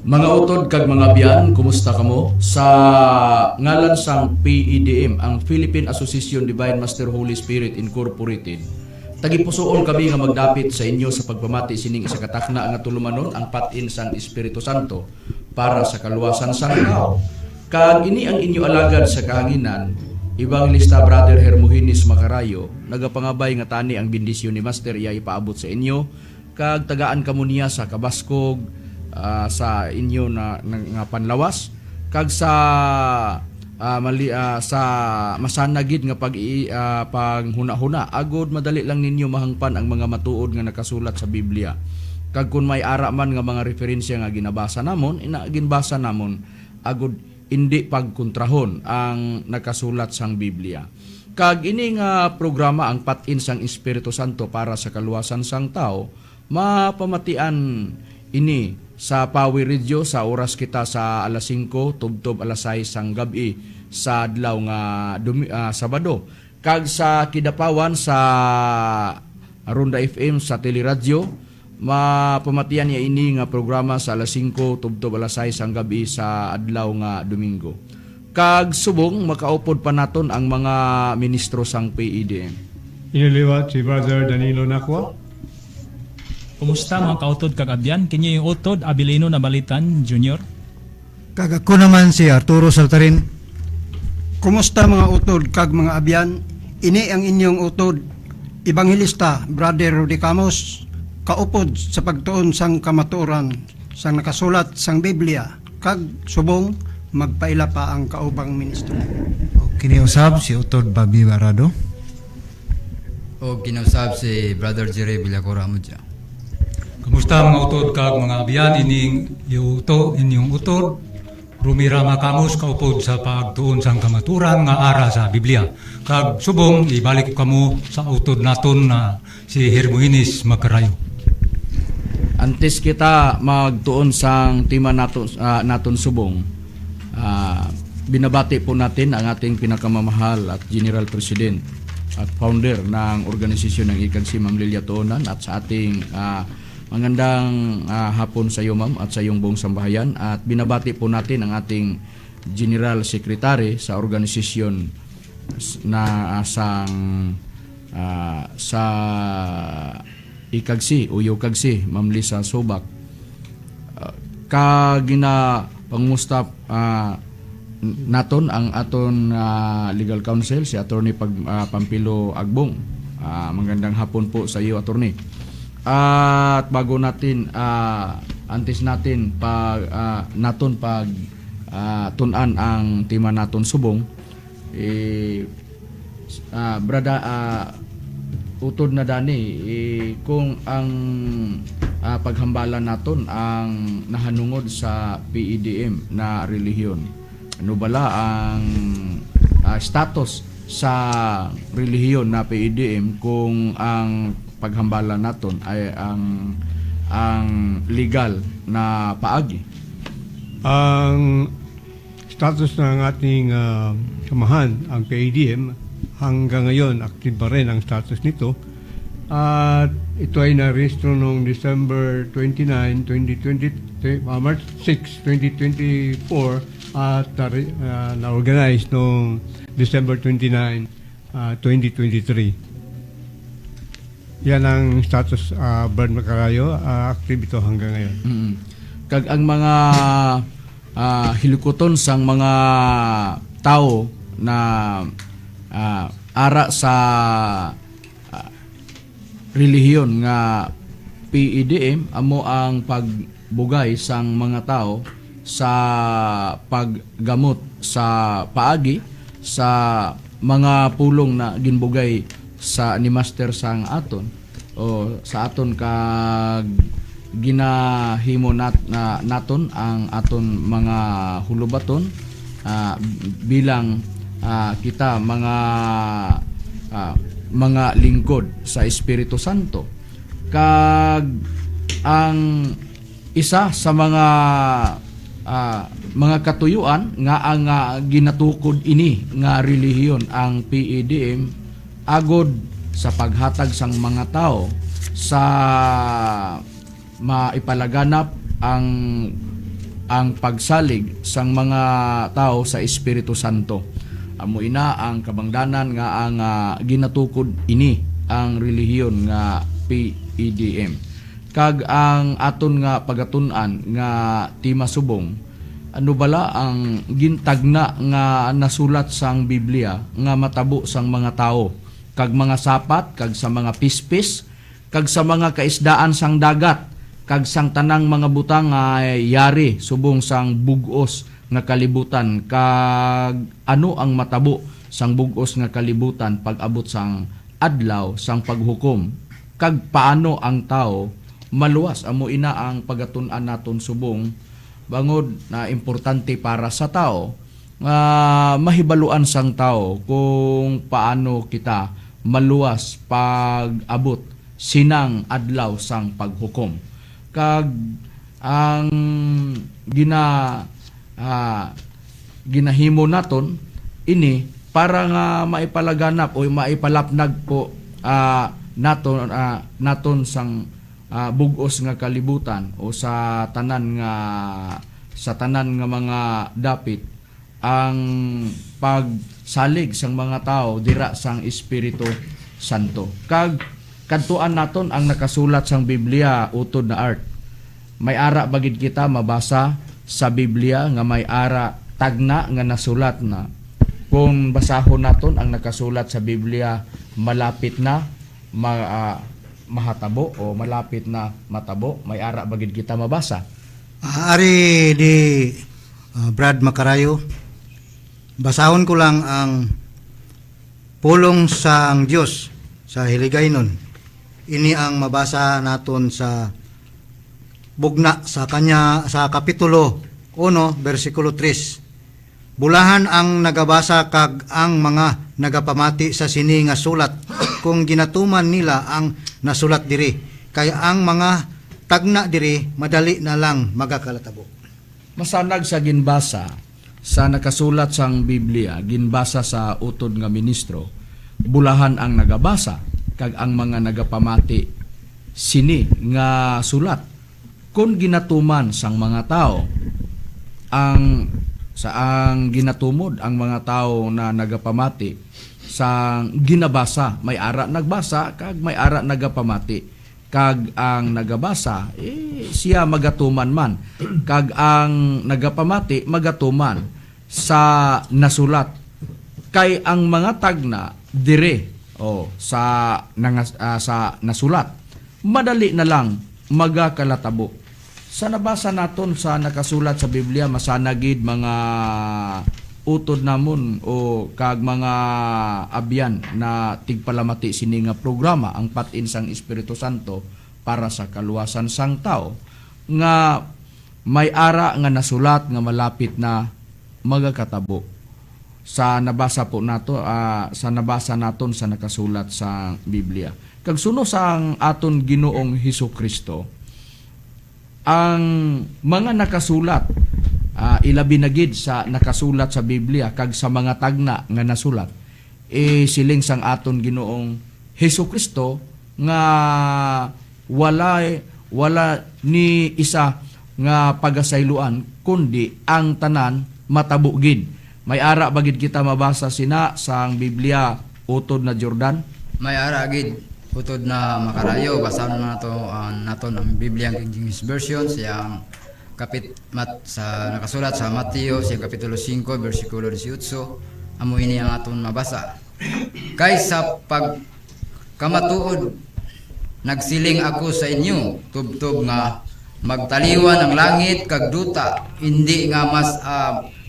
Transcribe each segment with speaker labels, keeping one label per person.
Speaker 1: Mga utod kag mga biyan, kumusta kamo? Sa ngalan sang PEDM, ang Philippine Association Divine Master Holy Spirit Incorporated, tagipusoon kami nga magdapit sa inyo sa pagpamati sining isa katakna nga tulumanon ang patin sang Espiritu Santo para sa kaluwasan sang tao. Kag ini ang inyo alagad sa kahanginan, Evangelista Brother Hermogenes Macarayo, nagapangabay nga tani ang bendisyon ni Master iya ipaabot sa inyo, kag tagaan kamo niya sa kabaskog, sa inyo na nga panlawas, kag sa sa masanagid nga panghuna-huna, agod madali lang ninyo mahangpan ang mga matuod nga nakasulat sa Biblia. Kag kun may ara man nga mga referensya nga ginabasa namon, ginbasa namon, agod hindi pagkontrahon ang nakasulat sang Biblia. Kag ini nga programa ang patin sang Espiritu Santo para sa kaluwasan sang tao, mapamatian ini sa Power Radio sa oras kita sa alas 5 tubtob alas 6 sang gabi sa adlaw nga Sabado. Kag sa Kidapawan sa Ronda FM sa Teleradyo, mapamatian niya ini nga programa sa alas 5 tubtob alas 6 sang gabi sa adlaw nga Domingo. Kag subong makaupod pa naton ang mga ministro sang PEDM.
Speaker 2: Iniliwat si Brother Danilo Nakwa.
Speaker 3: Kumusta mga kautod kag abyan? Kinyo yung utod Abilino na Balitan Jr.
Speaker 4: Kag ako naman si Arturo Saltarin.
Speaker 5: Kumusta mga utod kag mga abyan? Ini ang inyong utod Evangelista Brother Rudy Camos, kaupod sa pagtuon sang kamatuoran sang nakasulat sang Biblia, kag subong magpaila pa ang kaubang ministro.
Speaker 4: Kiniusab si Utod Babi Barado.
Speaker 6: O kinausap si Brother Jerry Villacora Amudja.
Speaker 7: Kumusta mga utod kag mga abyan, inyong utod Rumirama Kamos, kaupod sa pagtuon sang kamaturan nga ara sa Biblia. Kag subong ibalik kamo sa utod naton na si Hermogenes Macarayo.
Speaker 1: Antes kita magtuon sang tema naton subong, binabati po natin ang ating pinakamamahal at General President at founder ng organisasyon ng Ikan si Ma'am Lilia Tuonan, at sa ating magandang hapon sa iyo ma'am at sa iyong buong sambahayan, at binabati po natin ang ating General Secretary sa organisasyon na sa Ikagsi o Yukagsi, Ma'am Lisa Sobak. Kagina pangmusta naton ang aton legal counsel si Attorney Pampilo Agbong. Magandang hapon po sa iyo, Attorney. At bago natin antes natin naton tunan ang tema naton subong, brada utod na dani, kung ang paghambalan naton ang nahanungod sa PEDM na relihiyon, ano bala ang status sa relihiyon na PEDM kung ang paghambalan naton ay ang legal na paagi?
Speaker 2: Ang status ng ating samahan, ang PADM, hanggang ngayon active pa rin ang status nito. At ito ay narehistro noong December 29, 2020, March 6, 2024 at na-organize noong December 29, 2023. Yan ang status, Brad Macarayo, active ito hanggang ngayon.
Speaker 1: Kag ang mga hilukoton sang mga tao na ara sa relihiyon nga PEDM, amo ang pagbugay sang mga tao sa paggamot sa paagi sa mga pulong na ginbugay sa ni Master sang aton o sa aton kag ginahimo naton ang aton mga hulubaton bilang kita mga lingkod sa Espiritu Santo. Kag ang isa sa mga katuyuan nga ang ginatukod ini nga relihiyon ang PEDM, agod sa paghatag sang mga tao sa maipalaganap ang ang pagsalig sang mga tao sa Espiritu Santo. Amo ina ang kabangdanan nga ang ginatukod ini ang relihiyon nga PEDM. Kag ang aton nga pagatun-an nga tima subong, ano bala ang gintagna nga nasulat sang Biblia nga matabo sang mga tao, kag mga sapat, kag sa mga pispis, kag sa mga kaisdaan sang dagat, kag sang tanang mga butang nga yari subong sang bugos nga kalibutan, kag ano ang matabo sang bugos nga kalibutan pag-abot sang adlaw sang paghukom, kag paano ang tao maluwas. Amo ina ang pagatun-an naton subong bangod na importante para sa tao, mahibaluan sang tao kung paano kita maluwas pag-abot sinang adlaw sang paghukom. Kag ang ginahimo naton ini para nga maipalaganap o maipalapnag po naton sang bugos nga kalibutan o sa tanan nga mga dapit ang pagsalig sang mga tao dira sang Espiritu Santo. Kag kadtuan naton ang nakasulat sang Biblia utod na art. May ara bagid kita mabasa sa Biblia nga may ara tagna nga nasulat na. Kung basahon naton ang nakasulat sa Biblia, malapit na mahatabo o malapit na matabo, may ara bagid kita mabasa.
Speaker 4: Ari di Brad Macarayo, basahon ko lang ang pulong sa ang Diyos sa Hiligaynon. Ini ang mabasa naton sa bugna sa kanya sa kapitulo 1 bersikulo 3. Bulahan ang nagabasa kag ang mga nagapamati sa sini nga sulat kung ginatuman nila ang nasulat diri, kay ang mga tagna diri madali na lang magakalatabo.
Speaker 1: Masanag sa ginbasa sa nakasulat sang Biblia, ginbasa sa utod nga ministro, bulahan ang nagabasa kag ang mga nagapamati sini nga sulat kung ginatuman sang mga tao ang ginatumod ang mga tao na nagapamati sa ginabasa, may ara nagbasa kag may ara nagapamati, kag ang nagabasa siya magatuman man, kag ang nagapamati magatuman sa nasulat, kay ang mga tagna dire sa nasulat madali na lang magakalatabo. Sa nabasa naton sa nakasulat sa Biblia, masanagid mga utod namon o kag mga abyan na tigpalamati sini nga programa ang patin sang Espiritu Santo para sa kaluwasan sang tao nga may ara nga nasulat nga malapit na magakatabo. Sa nabasa po nato sa nabasa naton sa nakasulat sa Biblia. Kag suno sang aton Ginoong Hesukristo, ang mga nakasulat ilabi na gid sa nakasulat sa Biblia kag sa mga tagna nga nasulat siling sang aton Ginoong Hesukristo nga wala ni isa nga pagasayloan kundi ang tanan matabo gid. May ara bagid kita mabasa sina sang Biblia utod na Jordan.
Speaker 6: May ara gid utod na Macarayo, basahan naton ang Biblia King James Version siyang sa nakasulat sa Mateo siyang kapitulo 5 bersikulo 18. Amo ini ang aton mabasa. Kay sa pagkamatuod nagsiling ako sa inyo tubtob nga magtaliwan ang langit kag duta, hindi nga mas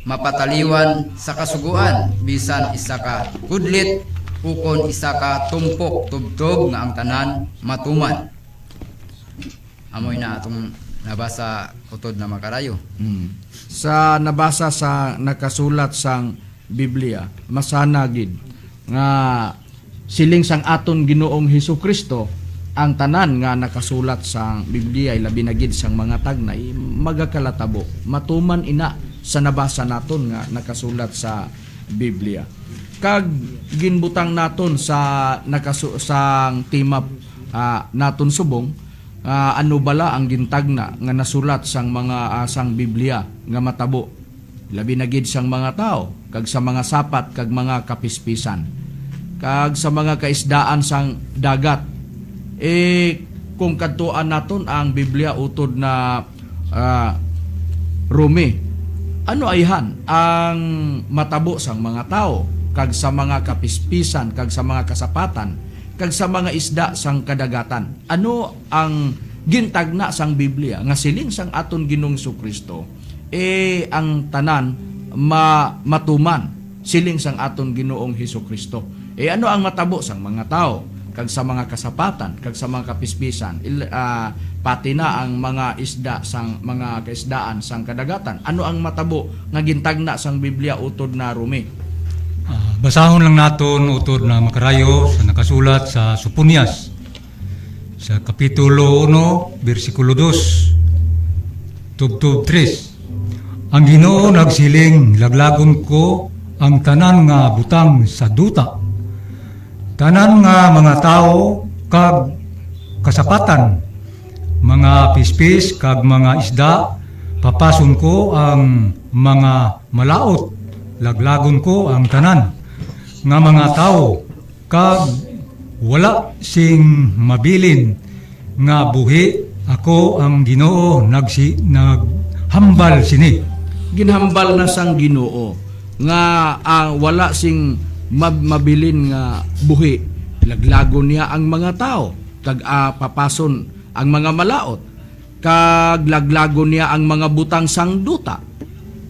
Speaker 6: mapataliwan sa kasuguan bisan isa ka kudlit ukon isa ka tumpok tubtob nga ang tanan matuman. Amoy na atong nabasa utod na Macarayo.
Speaker 1: Sa nabasa sa nakasulat sang Biblia, masanagid nga siling sang aton Ginoong Hesukristo ang tanan nga nakasulat sang Biblia labi na gid sang mga tagna magakalatabo matuman ina sa nabasa naton nga nakasulat sa Biblia. Kag ginbutang naton sa sang timap naton subong ano bala ang gintagna nga nasulat sang mga sang Biblia nga matabo labi na gid sang mga tao kag sa mga sapat kag mga kapispisan kag sa mga kaisdaan sang dagat. Kung kadtuan naton ang Biblia utod na Rumi, ano ayhan ang matabo sang mga tao kag sa mga kapispisan kag sa mga kasapatan kag sa mga isda sang kadagatan? Ano ang gintagna sang Biblia nga siling sang aton Ginoong Jesucristo ang tanan matuman siling sang aton Ginoong Jesucristo. Ano ang matabo sang mga tao kag sa mga kasapatan kag sa mga kapispisan pati na ang mga isda sang mga kaisdaan sang kadagatan? Ano ang matabo nga gintagna sang Biblia utod na Rumi?
Speaker 7: Basahon lang naton utod na makarayo sa nakasulat sa Supunias sa Kapitulo 1, versikulo 2, tubtub 3. Ang Ginoo nagsiling, laglagon ko ang tanan nga butang sa duta. Tanan nga mga tao kag kasapatan, mga pispis kag mga isda, papason ko ang mga malaot, laglagon ko ang tanan nga mga tao kag wala sing mabilin nga buhi, ako ang Ginoo naghambal sini.
Speaker 1: Ginhambal na sang Ginoo nga wala sing mabilin nga buhi, laglagon niya ang mga tao kag papason ang mga malaot kag laglagon niya ang mga butang sang duta,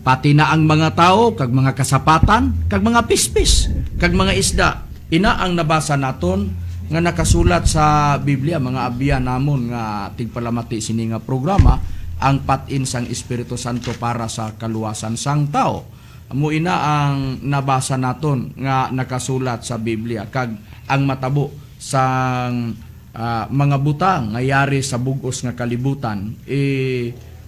Speaker 1: pati na ang mga tao kag mga kasapatan kag mga pispis kag mga isda. Ina ang nabasa naton nga nakasulat sa Biblia, mga abyan namon nga tigpalamati sini nga programa, ang patin sang Espiritu Santo para sa kaluwasan sang tao. Amo ina ang nabasa naton nga nakasulat sa Biblia kag ang matabo sang mga butang nga yari sa bugos nga kalibutan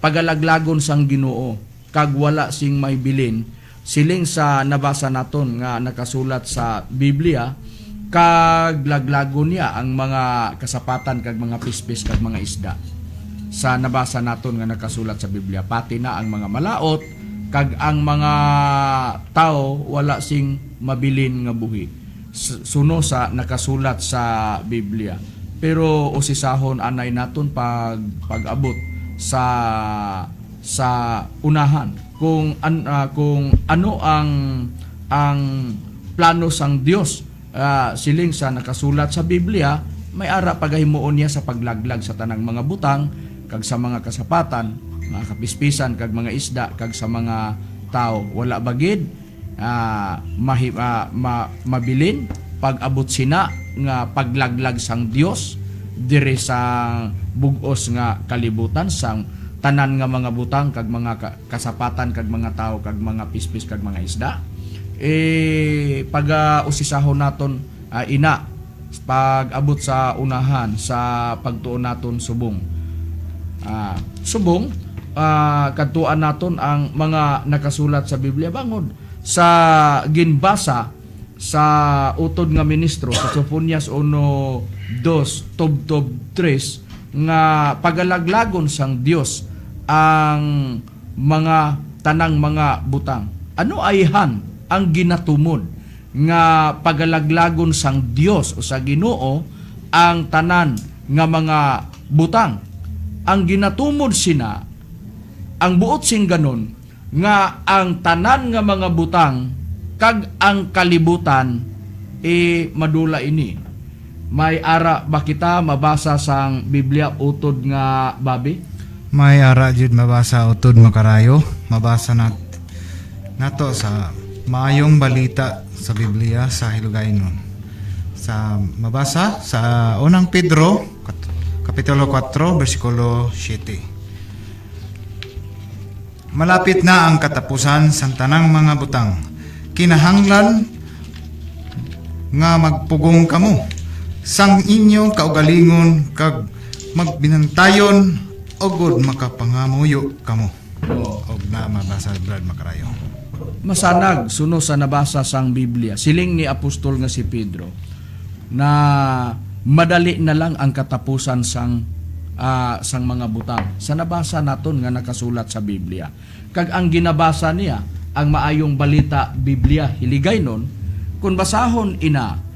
Speaker 1: pagalaglagon sang Ginoo kag wala sing may bilin siling sa nabasa naton nga nakasulat sa Biblia kag laglagon niya ang mga kasapatan kag mga pispis kag mga isda. Sa nabasa naton nga nakasulat sa Biblia, pati na ang mga malaot kag ang mga tao wala sing mabilin nga buhi. Suno sa nakasulat sa Biblia. Pero usisahon anay naton pag-abot sa unahan kung ano ang plano sang Dios siling sa nakasulat sa Biblia, may ara pagahimuon niya sa paglaglag sa tanang mga butang kag sa mga kasapatan, mga kapispisan kag mga isda kag sa mga tao. Wala bagid mabilin pag-abot sina nga paglaglag sang Dios dire sa bugos nga kalibutan sang tanan nga mga butang kag mga kasapatan kag mga tao kag mga pispis kag mga isda. Pag-usisahon naton ina pag-abot sa unahan sa pagtuon naton subong. Kadtuan naton ang mga nakasulat sa Biblia bangod sa ginbasa sa utod nga ministro sa Supunias 1:2 tubtob 3 nga pagalaglagon sang Dios ang mga tanang mga butang. Ano ayhan ang ginatumod nga pagalaglagon sang Dios o sa Ginoo ang tanan nga mga butang? Ang ginatumod sina, ang buot sing ganon nga ang tanan nga mga butang kag ang kalibutan madula ini. May ara ba kita mabasa sang Biblia utod nga babi?
Speaker 8: May ara jud mabasa utod makarayo, mabasa nato sa maayong balita sa Biblia sa Hilugaynon. Sa mabasa sa unang Pedro Kapitulo 4, versikulo 7. Malapit na ang katapusan sang tanang mga butang. Kinahanglan nga magpugong kamo sang inyong kaugalingon kag magbinantayon ogod makapangamuyo kamo. Og na mabasa Brad Makarayo.
Speaker 1: Masanag suno sa nabasa sang Biblia siling ni apostol nga si Pedro na madali na lang ang katapusan sang sang mga butang. Sa nabasa naton nga nakasulat sa Biblia. Kag ang ginabasa niya, ang maayong balita Biblia hiligaynon, kung basahon ina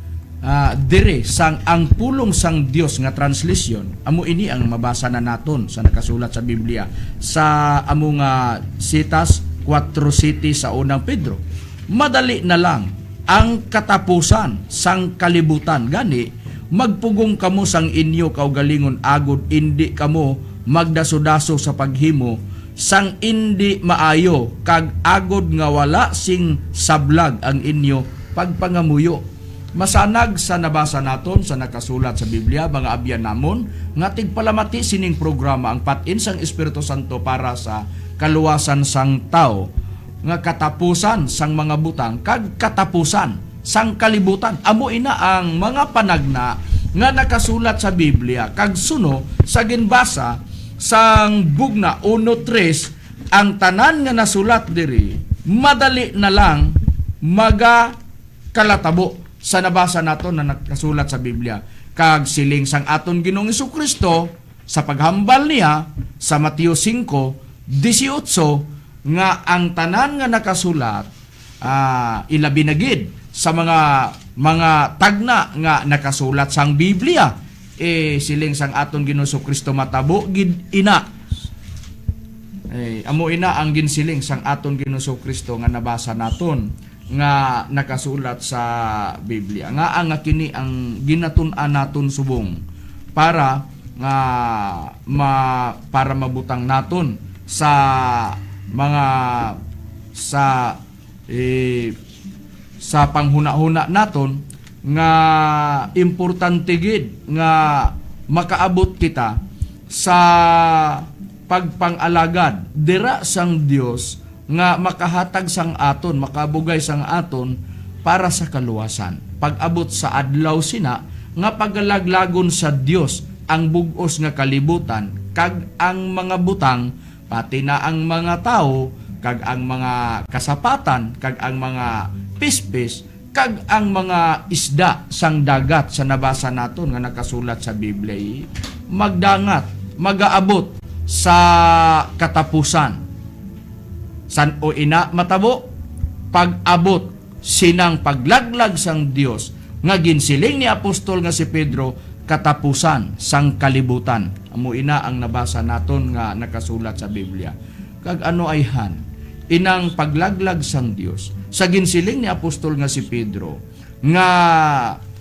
Speaker 1: dire sang ang pulong sang Dios nga translation, amo ini ang mabasa na naton sa nakasulat sa Biblia sa amo nga sitas 4:7 sa unang Pedro. Madali na lang ang katapusan sang kalibutan, gani magpugong kamo sang inyo kaugalingon agod indi kamo magdaso-daso sa paghimo sang indi maayo kag agod nga wala sing sablag ang inyo pagpangamuyo. Masanag sa nabasa naton sa nakasulat sa Biblia, mga abyan namon, nga tigpalamati sining programa ang patin sang Espiritu Santo para sa kaluwasan sang tao, nga katapusan sang mga butang, kag katapusan sang kalibutan. Amo ina ang mga panagna nga nakasulat sa Biblia, kag suno sa ginbasa sang bugna 1:3, ang tanan nga nasulat diri, madali na lang kalatabo sa nabasa nato na nakasulat sa Biblia. Kag siling sang aton Ginoong Jesucristo sa paghambal niya sa Mateo 5:18 nga ang tanan nga nakasulat ilabi na gid sa mga tagna nga nakasulat sang Biblia. Siling sang aton Ginoong Jesucristo matabo gid ina. Amo ina ang ginsiling sang aton Ginoong Jesucristo nga nabasa naton nga nakasulat sa Biblia. Nga ang kini ang ginatun-an naton subong para para mabutang naton sa mga sa panghuna-huna naton nga importante gid nga makaabot kita sa pagpangalagad dira sang Dios nga makahatag sang aton, makabugay sang aton para sa kaluwasan. Pag-abot sa adlaw sina nga pagalaglagon sa Dios ang bug-os nga kalibutan, kag ang mga butang, pati na ang mga tao, kag ang mga kasapatan, kag ang mga pispis, kag ang mga isda sang dagat sa nabasa naton nga nakasulat sa Biblia, magdangat, magaabot sa katapusan. San o ina matabo pag-abot sinang paglaglag sang Dios nga ginsiling ni apostol nga si Pedro, katapusan sang kalibutan. Amo ina ang nabasa naton nga nakasulat sa Biblia. Kag ano ay inang paglaglag sang Dios sa ginsiling ni apostol nga si Pedro nga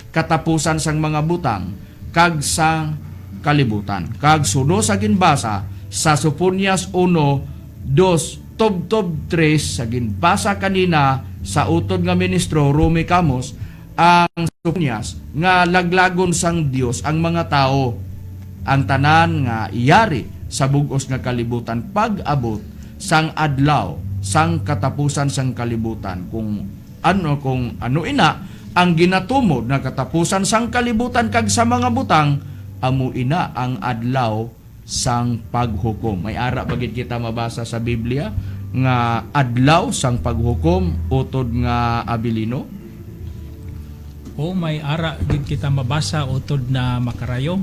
Speaker 1: katapusan sang mga butang kag sang kalibutan. Kag suno sa ginbasa sa Sofonias 1:2 Tob 3 sa ginbasa kanina sa utod nga ministro Rumi Kamos, ang Sofonias nga laglagon sang Dios ang mga tao, ang tanan nga iyari sa bug-os nga kalibutan pag-abot sang adlaw sang katapusan sang kalibutan. Kung ano ina ang ginatumod na katapusan sang kalibutan kag sa mga butang, amo ina ang adlaw sang paghukom. May ara bagid kita mabasa sa Biblia nga adlaw sang paghukom utod nga Abilino.
Speaker 3: O may ara gid kita mabasa utod na makarayo.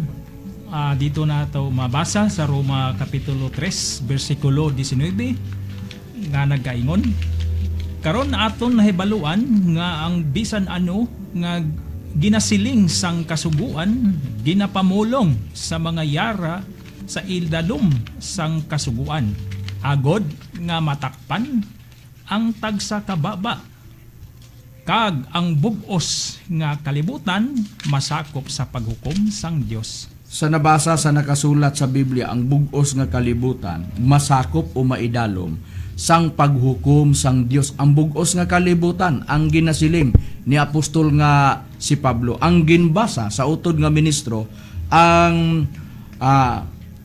Speaker 3: Dito na to mabasa sa Roma Kapitulo 3 versikulo 19 nga nagaingon, karon aton nahibaluan nga ang bisan ano nga ginasiling sang kasuguan ginapamulong sa mga yara sa ildalom sang kasuguan, agod nga matakpan ang tagsa kababa, kag ang bug-os nga kalibutan masakop sa paghukom sang Dios.
Speaker 1: Sa nabasa sa nakasulat sa Biblia, ang bug-os nga kalibutan masakop o maidalom sang paghukom sang Dios. Ang bug-os nga kalibutan ang ginasiling ni apostol nga si Pablo. Ang ginbasa sa utod nga ministro ang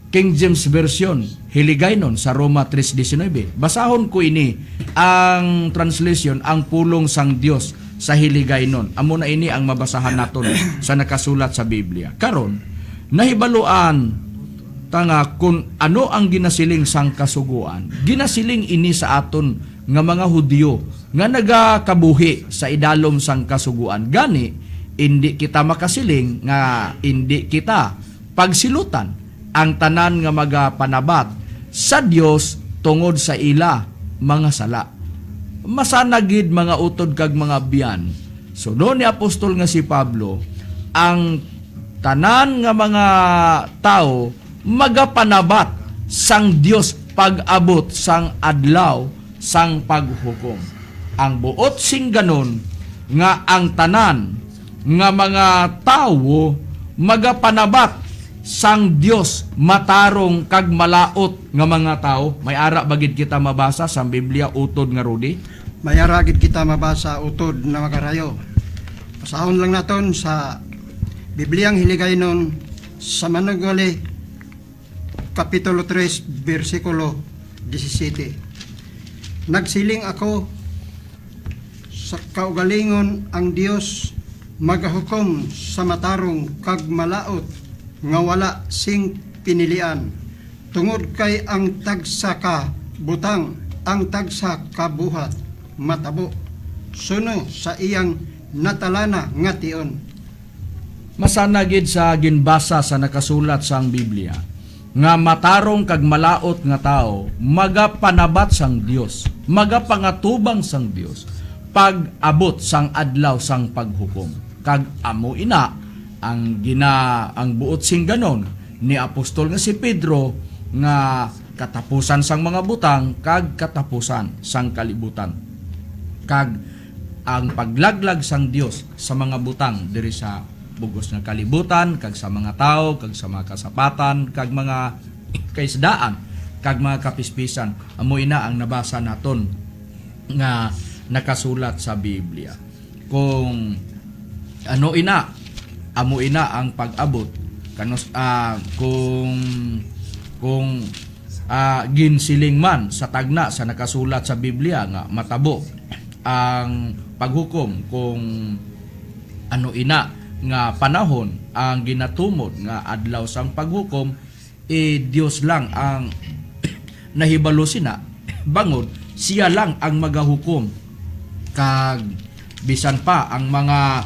Speaker 1: King James Version hiligaynon sa Roma 3:19. Basahon ko ini ang translation, ang pulong sang Dios sa hiligaynon. Amo na ini ang mabasahan naton sa nakasulat sa Biblia. Karon nahibaluan tanga kung ano ang ginasiling sang kasuguan. Ginasiling ini sa aton nga mga Hudyo nga nagakabuhi sa idalom sang kasuguan. Gani hindi kita makasiling nga hindi kita pagsilutan ang tanan nga magapanabat sa Dios tungod sa ila mga sala. Masanagid mga utod kag mga biyan. Sunod ni apostol nga si Pablo, ang tanan nga mga tao magapanabat sang Dios pag-abot sang adlaw sang paghukom. Ang buot sing ganon nga ang tanan nga mga tao magapanabat sang Dios matarong kag malaot nga mga tao. May ara bagid kita mabasa sa Biblia utod nga Rudy.
Speaker 5: Mayaragid kita mabasa utod na makarayo. Pasahon lang naton sa Bibliang Hiligaynon sa Manugali Kapitulo 3, versikulo 17. Nagsiling ako sa kaugalingon ang Dios magahukom sa matarong kag malaot nga wala sing pinilian. Tungod kay ang tagsa ka butang, ang tagsa ka buhat matabo. Suno sa iyang natalana nga tion.
Speaker 1: Masanagid sa ginbasa sa nakasulat sang Biblia nga matarong kag malaot nga tao magapanabat sang Dios, magapangatubang sang Dios pag-abot sang adlaw sang paghukom. Kag amo ina ang buot sing ganon ni apostol nga si Pedro nga katapusan sang mga butang kag katapusan sang kalibutan. Kag ang paglaglag sang Dios sa mga butang diri sa bugos nga kalibutan, kag sa mga tao, kag sa mga kasapatan, kag mga kaisdaan, kag mga kapispisan. Amo ina ang nabasa naton nga nakasulat sa Biblia. Kung ano ina, amo ina ang pag-abot kanos kung ginsiling man sa tagna sa nakasulat sa Biblia nga matabo ang paghukom, kung ano ina nga panahon ang ginatumod nga adlaw sang paghukom, Dios lang ang nahibalo sina bangod siya lang ang magahukom. Kag bisan pa ang mga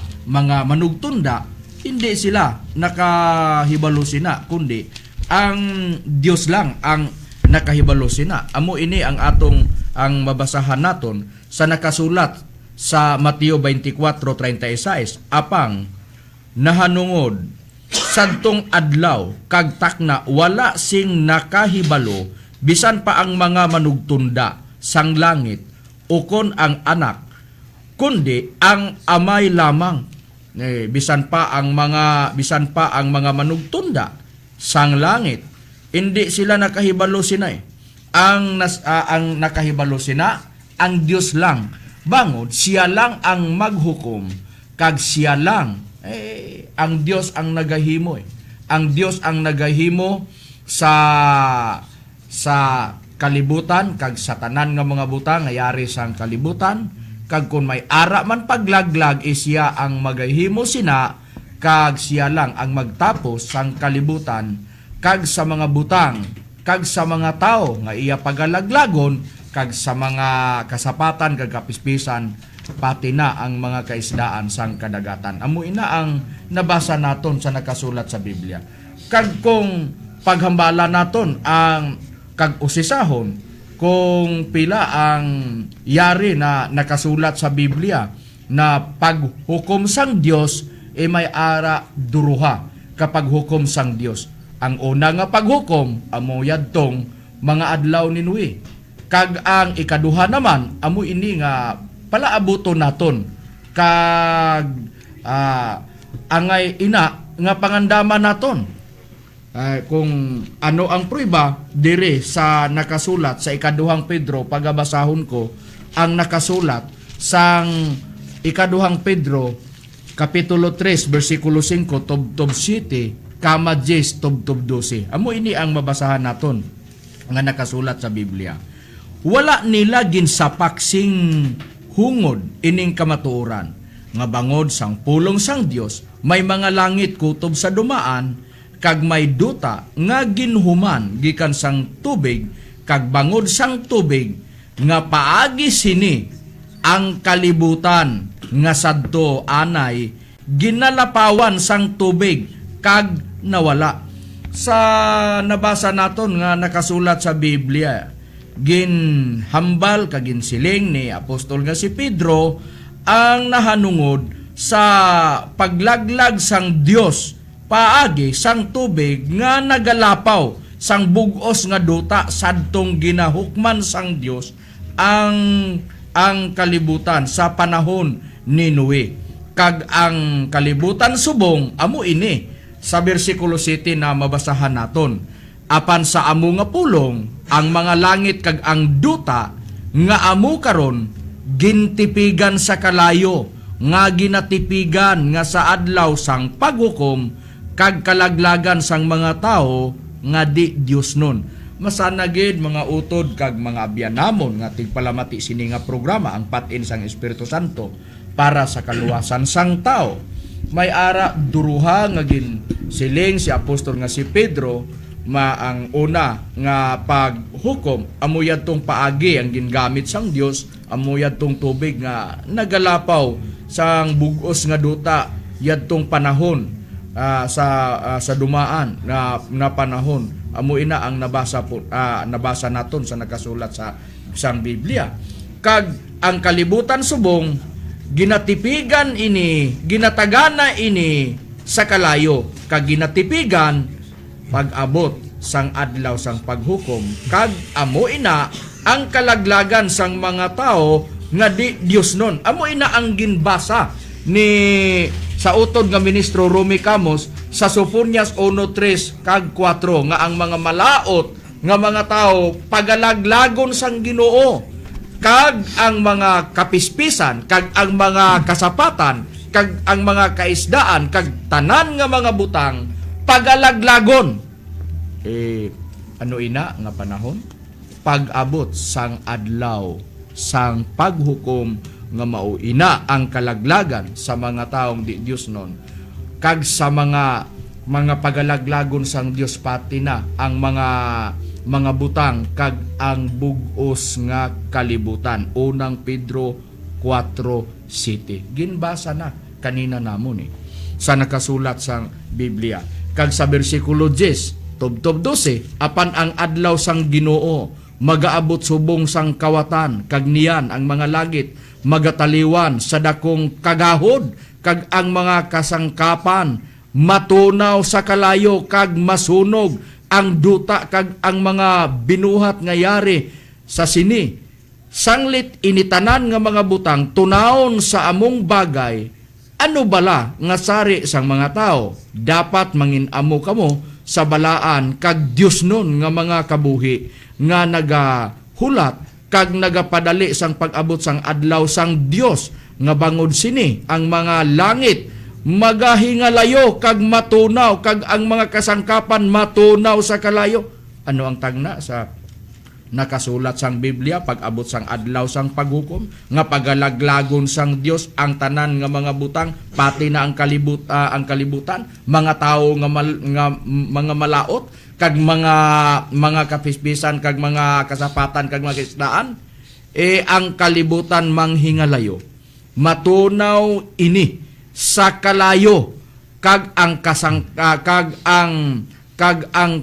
Speaker 1: manugtunda hindi sila nakahibalo sina, kundi ang Dios lang ang nakahibalo sina. Amo ini ang ang mabasahan naton sa nakasulat sa Mateo 24:36, apang nahanungod sadtong adlaw kag takna wala sing nakahibalo bisan pa ang mga manugtunda sang langit ukon ang anak, kundi ang amay lamang. Bisan pa ang mga manugtunda sang langit hindi sila nakahibalo sina. Ang nakahibalo sina ang Dios lang, bangod siya lang ang maghukom kag siya lang ang Dios ang nagahimo. Ang Dios ang nagahimo sa kalibutan kag sa tanan nga mga butang nga yari sang kalibutan. Kag kung may ara man paglaglag siya ang magahimo sina, kag siya lang ang magtapos sang kalibutan kag sa mga butang kag sa mga tao nga iya pagalaglagon kag sa mga kasapatan kag kapispisan pati na ang mga kaisdaan sang kadagatan. Amo ina ang nabasa naton sa nakasulat sa Biblia. Kag kung paghambala naton ang kag usisahon kung pila ang yari na nakasulat sa Biblia na paghukom sang Dios may ara duruha kapag hukom sang Dios. Ang una nga paghukom amo yadtong mga adlaw ni Noe. Kag ang ikaduha naman amo ini nga palaabuton naton kag angay ina nga pangandaman naton. Kung ano ang prueba dire sa nakasulat sa ikaduhang Pedro, pagabasahon ko ang nakasulat sang ikaduhang Pedro kapitulo 3 versikulo 5 tubtob 7 kama 10 tubtob 12. Amo ini ang mabasahan naton nga nakasulat sa Biblia. Wala nila ginsapak sing hungod ining kamatuoran nga bangod sang pulong sang Dios may mga langit kutob sa dumaan kag may duta nga ginhuman gikan sang tubig kag bangod sang tubig nga paagi sini ang kalibutan nga sadto anay ginalapawan sang tubig kag nawala. sa nabasa naton nga nakasulat sa Biblia, ginhambal kagin siling ni apostol nga si Pedro ang nahanungod sa paglaglag sang Dios paagi sang tubig nga nagalapaw sang bugos nga duta sadtong ginahukman sang Dios ang kalibutan sa panahon ni Noe. Kag ang kalibutan subong amo ini sa bersikulo 7 na mabasahan naton. Apan sa amo nga pulong ang mga langit kag ang duta nga amo karon gintipigan sa kalayo nga ginatipigan nga sa adlaw sang paghukom kag kalaglagan sang mga tao nga di Dios nun. Masanagid mga utod kag mga abyanamon nga tigpalamati sini nga programa ang patin sang Espiritu Santo para sa kaluwasan sang tao. May ara duruha nga gin siling si apostol nga si Pedro ang una nga paghukom amuyad tong paagi ang gingamit sang Dios, amuyad tong tubig nga nagalapaw sang bugos nga duta yadtong panahon sa dumaan na panahon. Amo ina ang nabasa naton sa nakasulat sa sang Biblia. Kag ang kalibutan subong ginatipigan ini, ginatagana ini sa kalayo, kag ginatipigan pag-abot sang adlaw sang paghukom, kag amo ina ang kalaglagan sang mga tao nga di Dios nun. Amo ina ang ginbasa ni sa utod nga ministro Rumi Camus sa Sofonias 1:3 kag 4 nga ang mga malaot nga mga tao pagalaglagon sang Ginoo, kag ang mga kapispisan, kag ang mga kasapatan, kag ang mga kaisdaan, kag tanan nga mga butang pagalaglagon. Ano ina nga panahon? Pag-abot sang adlaw sang paghukom nga mao ina ang kalaglagan sa mga taong di Dios non. Kag sa mga pagalaglagon sang Dios pati na ang mga butang kag ang bugos nga kalibutan. Unang Pedro 4:7. Ginbasa na kanina namon sa nakasulat sang Biblia. Kag sa bersikulo 10 tubtob 12, apan ang adlaw sang Ginoo magaabot subong sang kawatan, kag niyan ang mga langit magataliwan sa dakong kagahod, kag ang mga kasangkapan matunaw sa kalayo, kag masunog ang duta, kag ang mga binuhat nga yari sa sini. Sanglit initanan nga mga butang tunawon sa among bagay, ano bala nga sari sang mga tao? Dapat manginamo kamo sa balaan kag Dios nun nga mga kabuhi nga nagahulat kag nagapadali sang pag-abot sang adlaw sang Dios nga bangod sini ang mga langit magahingalayo kag matunaw, kag ang mga kasangkapan matunaw sa kalayo. Ano ang tagna sa nakasulat sang Biblia? Pag-abot sang adlaw sang paghukom nga pagalaglagon sang Dios ang tanan nga mga butang, pati na ang kalibutan, mga tao nga mga malaot, kag mga kapispisan, kag mga kasapatan, kag mga kaisdaan. Ang kalibutan manghingalayo, matunaw ini sa kalayo, kag ang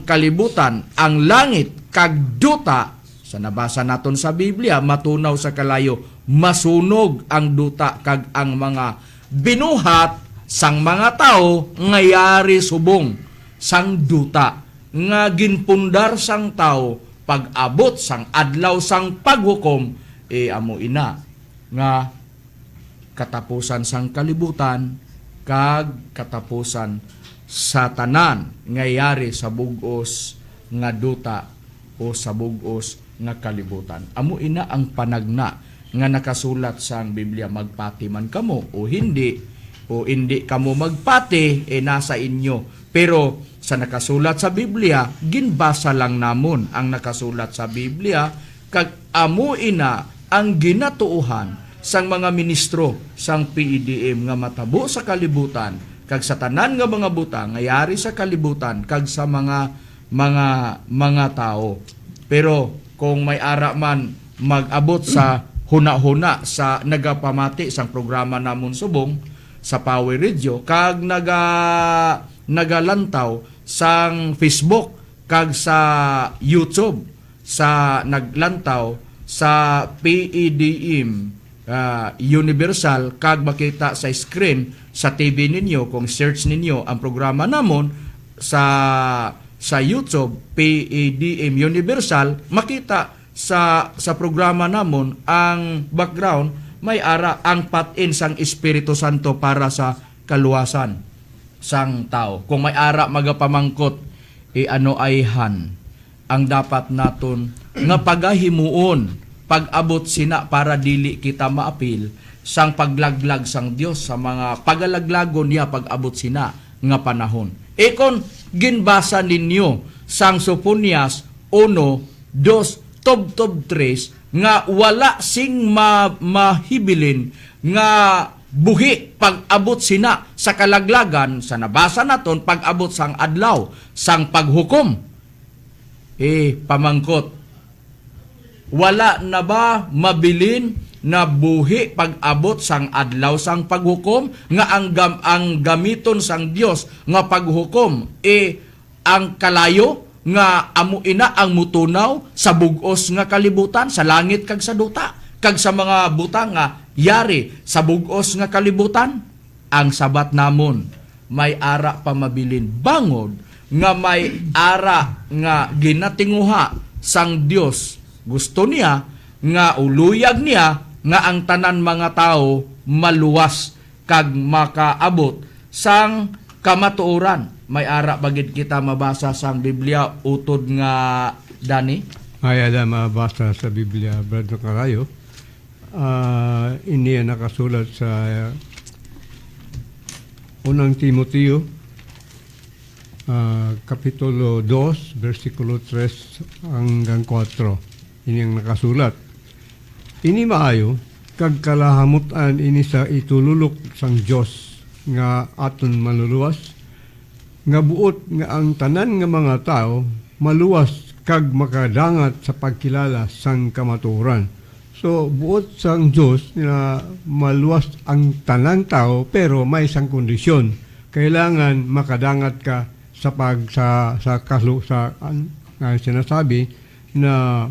Speaker 1: kalibutan, ang langit kag duta. Sa nabasa naton sa Biblia, matunaw sa kalayo, masunog ang duta, kag ang mga binuhat sang mga tao ngayari subong sang duta nga ginpundar sang tao pag-abot sang adlaw sang paghukom. Amo ina nga katapusan sang kalibutan kag katapusan sa tanan ngayari sa bugos nga duta o sa bugos nga kalibutan. Amo ina ang panagna nga nakasulat sang Biblia. Magpati man kamo o hindi kamo magpati, nasa inyo. Pero sa nakasulat sa Biblia, ginbasa lang namon ang nakasulat sa Biblia, kag amo ina ang ginatuuhan sang mga ministro sang PEDM nga matabo sa kalibutan, kag sa tanan nga mga butang ngayari sa kalibutan, kag sa mga tao. Pero kung may ara man mag-abot sa huna-huna sa nagapamati sang programa namon subong sa Power Radio, kag nagalantaw sang Facebook kag sa YouTube sa naglantaw sa PEDM Universal, kag makita sa screen sa TV ninyo kung search ninyo ang programa namon sa YouTube PEDM Universal, makita sa programa namon ang background, may ara ang patin sang Espiritu Santo para sa kaluwasan sang tao. Kung may ara magapamangkot ano ayhan ang dapat naton nga pagahimuon pag-abot sina para dili kita maapil sang paglaglag sang Dios sa mga pagalaglagon niya pag-abot sina nga panahon. Kon ginbasa ninyo sang Sofonias 1:2 tub 3 nga wala sing mahibilin nga buhi pag-abot sina sa kalaglagan, sa nabasa naton pag-abot sang adlaw sang paghukom. Pamangkot, wala na ba mabilin na buhi pag-abot sang adlaw sang paghukom nga ang gamiton sang Dios nga paghukom ang kalayo nga amo ina ang mutunaw sa bugos nga kalibutan, sa langit kag sa duta, kag sa mga butang nga yari sa bugos nga kalibutan. Ang sabat namon may ara pa mabilin bangod nga may ara nga ginatinguha sang Dios. Gusto niya nga uluyag niya nga ang tanan mga tao maluwas kag makaabot sang kamatuoran. May ara bagid kita mabasa sang Biblia utod nga Dani.
Speaker 2: Ay ada mabasa sa Biblia, Brad Macarayo. Ini ang nakasulat sa unang Timoteo Kapitulo 2, versikulo 3 hanggang 4. Ini ang nakasulat. Ini maayo, kag kalahamutan ini sa itululok sang Dios nga aton maluluwas, nga buot nga ang tanan nga mga tao maluwas kag makadangat sa pagkilala sang kamatuoran. So, buot sang Dios na maluwas ang tanang tao, pero may isang kondisyon. Kailangan makadangat ka sa sinasabi na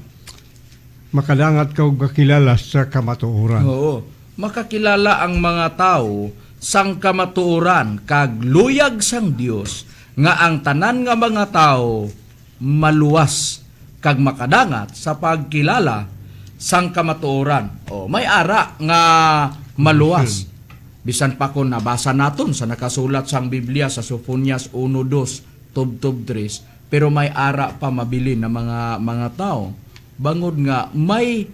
Speaker 2: makadangat ka ug kakilala sa kamatuoran.
Speaker 1: Oo. Makakilala ang mga tao sang kamatuoran kag luyag sang Dios nga ang tanan nga mga tao maluwas kag makadangat sa pagkilala sang kamatuoran. May ara nga maluwas. Bisan pa kung nabasa naton sa nakasulat sang Biblia sa Sofonias 1:2 tub 3, pero may ara pa mabilin na mga tao. Bangod nga may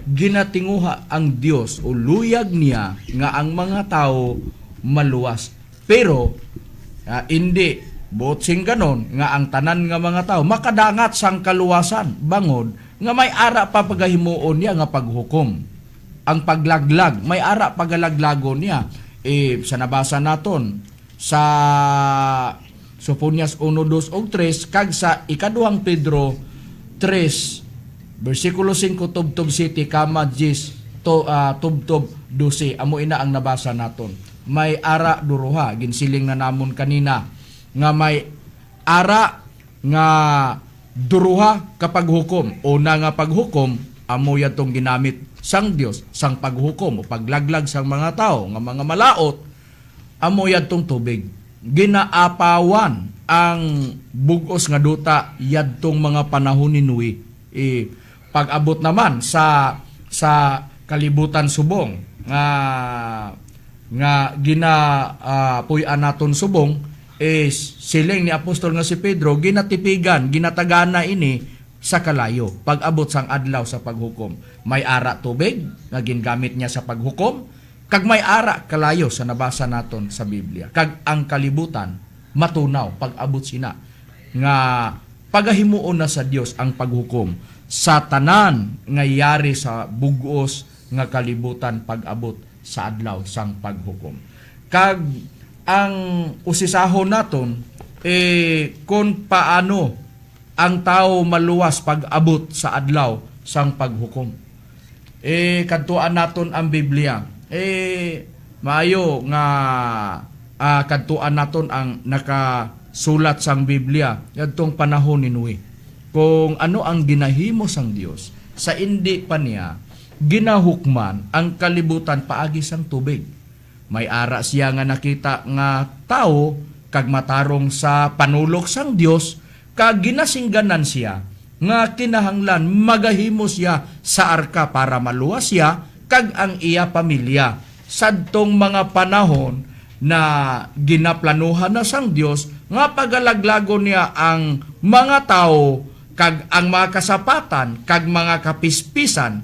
Speaker 1: ginatinguha ang Dios o luyag niya nga ang mga tao maluwas. Pero hindi buot sing ganon nga ang tanan nga mga tao makadangat sang kaluwasan. Bangod nga may ara pa pagahimuon niya nga paghukom. Ang paglaglag, may ara pagalaglagon niya. Sa nabasa naton sa Sofonias 1:2 o 3 kag sa ikaduhang Pedro 3 versikulo 5 tub 7 kama 10 tub 12 amo ina ang nabasa naton. May ara duruha ginsiling na namon kanina nga may ara nga duruha kapag hukom. Una nga paghukom amo yatong ginamit sang Dios sang paghukom o paglaglag sang mga tao nga mga malaot. Amo yatong tubig ginaapawan ang bugos nga duta yadtong mga panahon ni Noe. Pag-abot naman sa kalibutan subong nga puy-an naton subong siling ni apostol nga si Pedro ginatipigan ginatagana ini sa kalayo pag-abot sang adlaw sa paghukom. May ara tubig nga gingamit niya sa paghukom kag may ara kalayo sa nabasa naton sa Biblia. Kag ang kalibutan matunaw pag-abot sina nga pagahimuon na sa Dios ang paghukom sa tanan nga yari sa bugos nga kalibutan pag-abot sa adlaw sang paghukom. Kag ang usisahon naton kung paano ang tao maluwas pag-abot sa adlaw sang paghukom. Kadtuan naton ang Biblia. Maayo nga kadtuan naton ang sulat sang Biblia yadtong panahon ni Noe. Kung ano ang ginahimo sang Dios sa indi pa niya ginahukman ang kalibutan paagi sang tubig. May ara siya nga nakita nga tao kag matarong sa panulok sang Dios kag ginasingganan siya nga kinahanglan magahimo siya sa arka para maluwas siya kag ang iya pamilya. Sadtong mga panahon na ginaplanuhan na sang Dios nga pagalaglagon niya ang mga tao kag ang mga kasapatan kag mga kapispisan,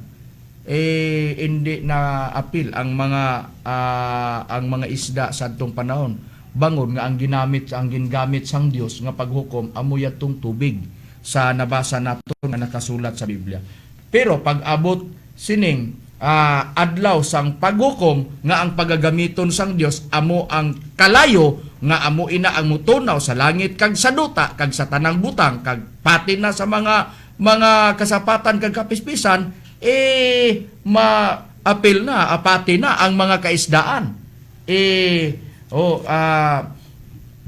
Speaker 1: hindi na apil ang mga isda sa atong panahon. Bangon nga ang gingamit sang Dios nga paghukom amoy atong tubig sa nabasa nato nga nakasulat sa Biblia. Pero pag abot sining adlaw sang paghukom nga ang pagagamiton sang Dios amo ang kalayo nga amo ina ang mutunaw sa langit kag sa duta kag sa tanang butang kag pati na sa mga kasapatan kag kapispisan, ma-apil na apati na ang mga kaisdaan.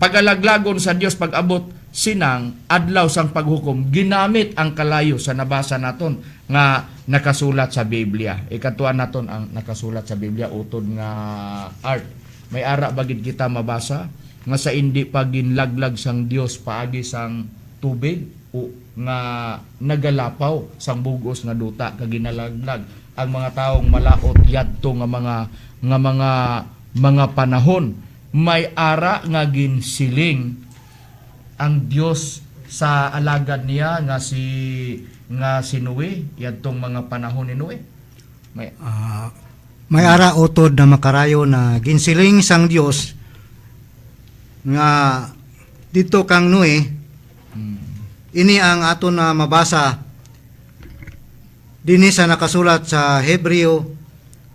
Speaker 1: Pagalaglagon sa Dios pag abot sinang adlaw sang paghukom ginamit ang kalayo sa nabasa naton nga nakasulat sa Biblia. Ikatuan naton ang nakasulat sa Biblia utod nga art. May ara bagid kita mabasa nga sa indi pa ginlaglag sang Dios paagi sang tubig o nga nagalapaw sang bugos nga duta kag ginalaglag ang mga taong malaot yadto nga mga panahon. May ara nga ginsiling ang Dios sa alagad niya nga si Noe yadtong mga panahon ni Noe.
Speaker 4: May ara utod na makarayo na ginsiling sang Dios nga dito kang Noe. Ini ang ato na mabasa dinhi sa nakasulat sa Hebreo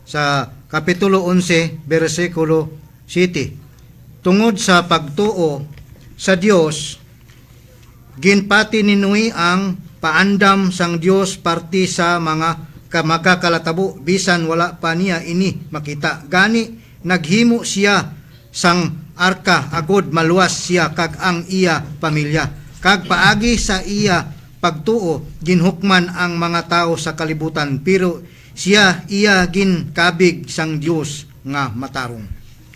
Speaker 4: sa kapitulo 11 bersikulo 7. Tungod sa pagtuo sa Dios ginpati ni Noe ang paandam sang Dios parti sa mga magkakalatabo bisan wala pa niya ini makita. Gani naghimo siya sang arka agod maluwas siya kag ang iya pamilya. Kag paagi sa iya pagtuo ginhukman ang mga tao sa kalibutan pero siya iya ginkabig sang Dios nga matarong.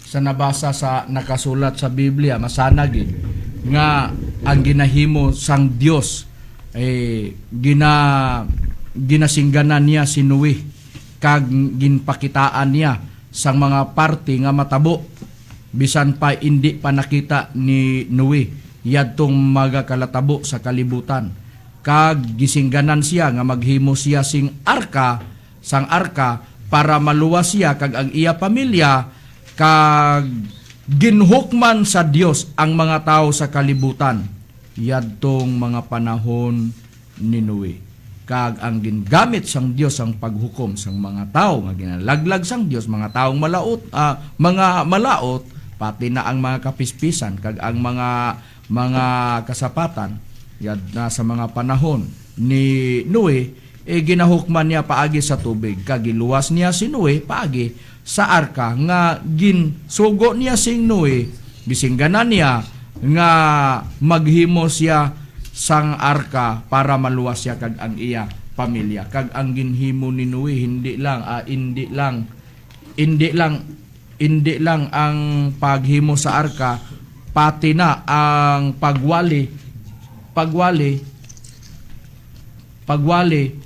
Speaker 1: Sa nabasa sa nakasulat sa Biblia masanag nga ang ginahimo sang Dios ginasingganan niya si Noe kag ginpakitaan niya sang mga parte nga matabo bisan pa hindi pa nakita ni Noe yadtong magakalatabo sa kalibutan. Kag gisingganan siya nga maghimo siya sang arka para maluwas siya kag ang iya pamilya kag ginhukman sa Dios ang mga tao sa kalibutan yadtong mga panahon ni Noe. Kag ang gingamit sang Dios ang paghukom sang mga tao nga ginalaglag sang Dios mga taong malaot pati na ang mga kapispisan kag ang mga kasapatan yad na sa mga panahon ni Noe ginahukman niya paagi sa tubig kag giluwas niya si Noe paagi sa arka nga ginsugo niya sing Noe gisingganan niya nga maghimo siya sang arka para maluwas siya kag ang iya pamilya. Kag ang ginhimo ni Noe hindi lang ang paghimo sa arka pati na ang pagwali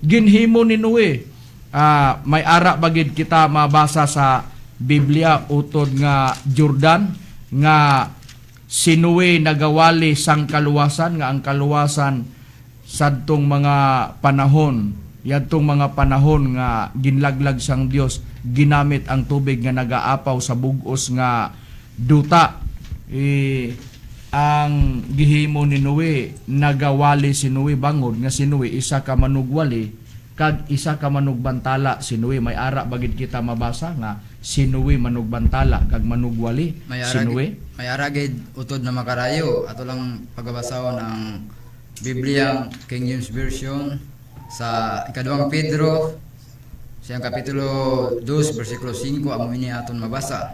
Speaker 1: ginhimo ni Noe. May ara bagid kita mabasa sa Biblia utod nga Jordan nga si Noe nagawali sang kaluwasan nga ang kaluwasan sadtong mga panahon yadtong mga panahon nga ginlaglag sang Dios ginamit ang tubig nga nagaapaw sa bugos nga duta. Ang gihimo ni Noe nagawali si Noe bangod nga si Noe isa ka manugwali kag isa ka manugbantala si Noe. May ara bagid kita mabasa nga si Noe manugbantala kag manugwali si Noe.
Speaker 6: May aragid utod na makarayo ato lang pagbabasahon ang Biblia King James Version sa ikaduhang Pedro siyang kapitulo 2 bersikulo 5 amo ini aton mabasa.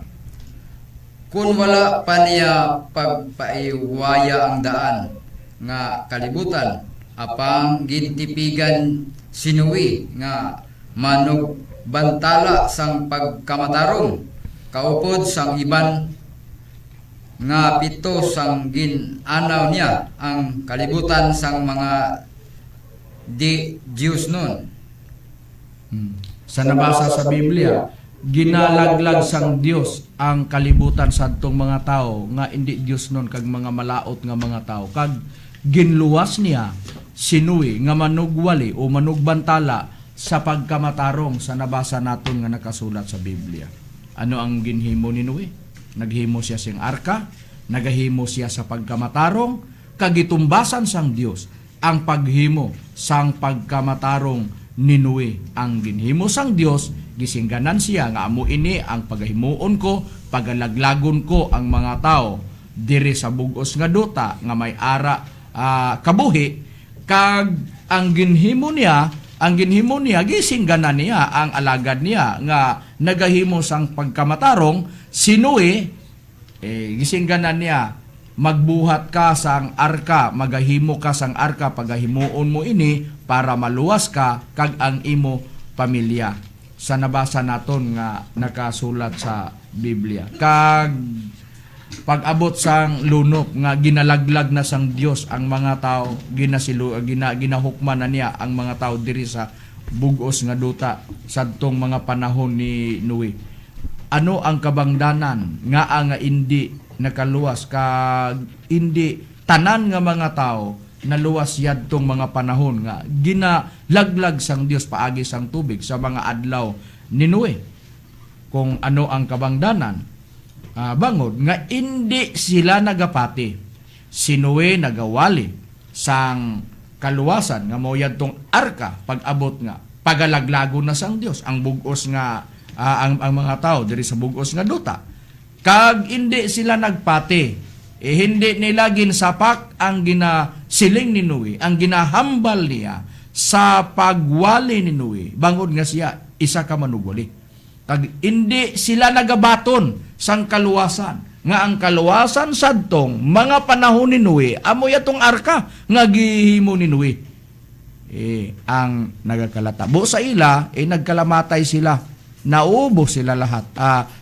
Speaker 6: Kung wala pa niya pagpaiwaya ang daan nga kalibutan, apang gintipigan sinuwi nga manugbantala sang pagkamatarong, kaupod sang iban nga pito sang ginanaw niya ang kalibutan sang mga di Diyos nun.
Speaker 1: Sa nabasa sa Biblia, ginalaglag sang Dios ang kalibutan sadtong mga tao nga indi Dios nun kag mga malaot nga mga tao, kag ginluwas niya sinuwi nga manugwali o manugbantala sa pagkamatarong sa nabasa naton nga nakasulat sa Biblia. Ano ang ginhimo ni Noe? Naghimo siya sing arka, nagahimo siya sa pagkamatarong, kagitumbasan sang Dios ang paghimo sang pagkamatarong ni Noe. Ang ginhimo sang Dios, gisingganan siya nga amo ini ang pagahimuon ko, pagalaglagon ko ang mga tao diri sa bugos nga duta nga may ara kabuhi, kag ang ginhimo niya gisingganan niya ang alagad niya nga nagahimo sang pagkamatarong si Noe. Gisingganan niya, magbuhat ka sang arka, magahimo ka sang arka, pagahimuon mo ini para maluwas ka kag ang imo pamilya. Sa nabasa naton nga nakasulat sa Biblia. Kag pag-abot sang lunok nga ginalaglag na sang Dios ang mga tao, ginahukman na niya ang mga tao diri sa bugos nga duta sadtong mga panahon ni Noe. Ano ang kabangdanan nga indi nakaluwas kag indi tanan nga mga tao naluwas yadtong mga panahon nga ginalaglag sang Dios paagi sang tubig sa mga adlaw ni Noe? Kung ano ang kabangdanan, bangod nga indi sila nagapati. Si Noe nagawali sang kaluwasan nga mao yadtong arka, pag-abot nga pagalaglago na sang Dios ang bugos nga ang mga tao diri sa bugos nga duta. Kag hindi sila nagpati, hindi nila ginsapak ang ginasiling ni Noe, ang ginahambal niya sa pagwali ni Noe, bangod nga siya isa ka manugwali. Kag hindi sila nagabaton sang kaluwasan, nga ang kaluwasan sadtong mga panahon ni Noe amo yatong arka nga gihimo ni Noe. Ang nagakalatabo sa ila, nagkalamatay sila, naubos sila lahat